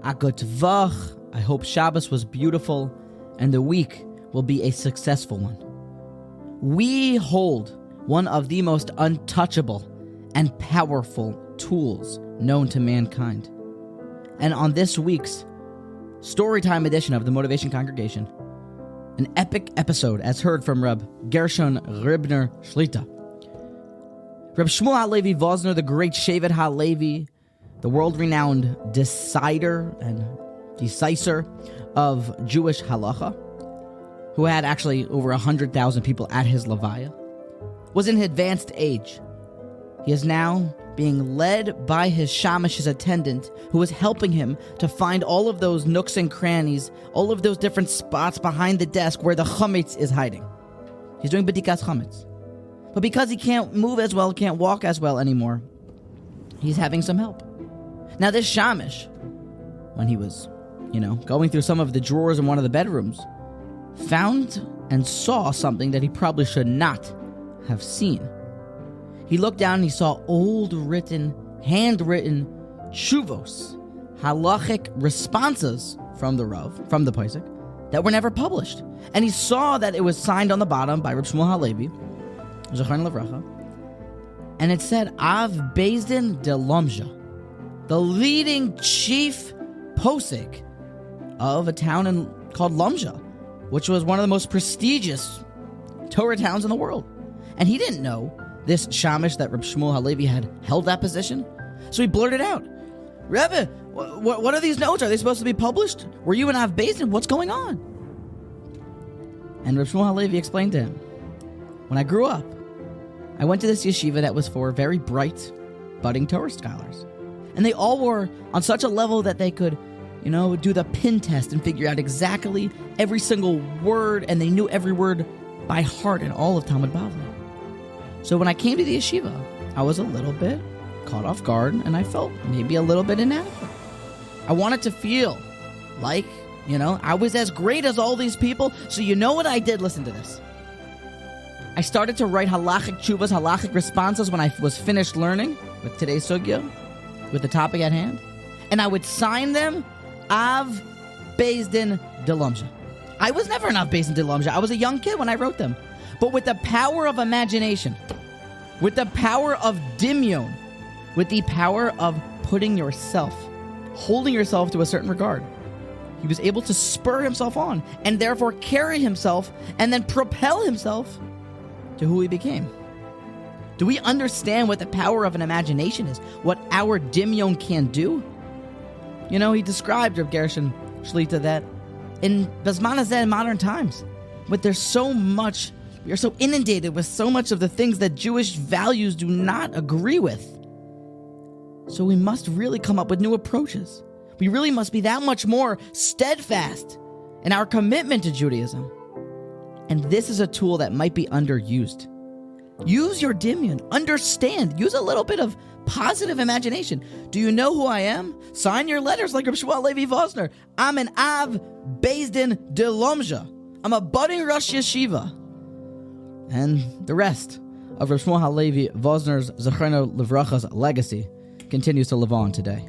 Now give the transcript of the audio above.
a good Tvach. I hope Shabbos was beautiful and the week will be a successful one. We hold one of the most untouchable and powerful tools known to mankind. And on this week's Storytime edition of the Motivation Congregation, an epic episode as heard from Rav Gershon Ribner Shlita. Rav Shmuel Halevi Wosner, the great Shevet Halevi, the world-renowned decider and decisor of Jewish halacha, who had actually over 100,000 people at his levaya, was in advanced age. He is now being led by his shamash, his attendant, who is helping him to find all of those nooks and crannies, all of those different spots behind the desk where the chametz is hiding. He's doing bedikas chametz. But because he can't move as well, can't walk as well anymore, he's having some help. Now this shamash, when he was, going through some of the drawers in one of the bedrooms, found and saw something that he probably should not have seen. He looked down and he saw handwritten tshuvos, halachic responses from the Rav, from the Paisik, that were never published. And he saw that it was signed on the bottom by Rav Shmuel Halevi, Zechron Levracha, and it said, Av Bezdin de Lomja, the leading chief posek of a town called Lomja, which was one of the most prestigious Torah towns in the world. And he didn't know this shamash that Reb Shmuel Halevi had held that position. So he blurted out, Rebbe, what are these notes? Are they supposed to be published? Were you in Av Bezdin? What's going on? And Reb Shmuel Halevi explained to him, when I grew up, I went to this yeshiva that was for very bright, budding Torah scholars. And they all were on such a level that they could, do the pin test and figure out exactly every single word, and they knew every word by heart in all of Talmud Bavli. So when I came to the yeshiva, I was a little bit caught off guard, and I felt maybe a little bit inadequate. I wanted to feel like, I was as great as all these people. So you know what I did? Listen to this. I started to write halachic tshuvas, halachic responses when I was finished learning with today's sugya, with the topic at hand. And I would sign them, Av Bezdin de Lomja. I was never an Av Bezdin de Lomja. I was a young kid when I wrote them. But with the power of imagination, with the power of dimyon, with the power of putting yourself, holding yourself to a certain regard, he was able to spur himself on and therefore carry himself and then propel himself to who he became. Do we understand what the power of an imagination is? What our dimyon can do? He described Rav Gershon Shlita that in Bazman Hazeh, in modern times, but there's so much, we are so inundated with so much of the things that Jewish values do not agree with. So we must really come up with new approaches. We really must be that much more steadfast in our commitment to Judaism. And this is a tool that might be underused. Use your dimyon. Understand. Use a little bit of positive imagination. Do you know who I am? Sign your letters like Rav Shmuel Halevi Wosner. I'm an Av Bezdin de Lomja. I'm a budding Rosh Yeshiva. And the rest of Rav Shmuel Halevi Wosner's Zechron Levracha's legacy continues to live on today.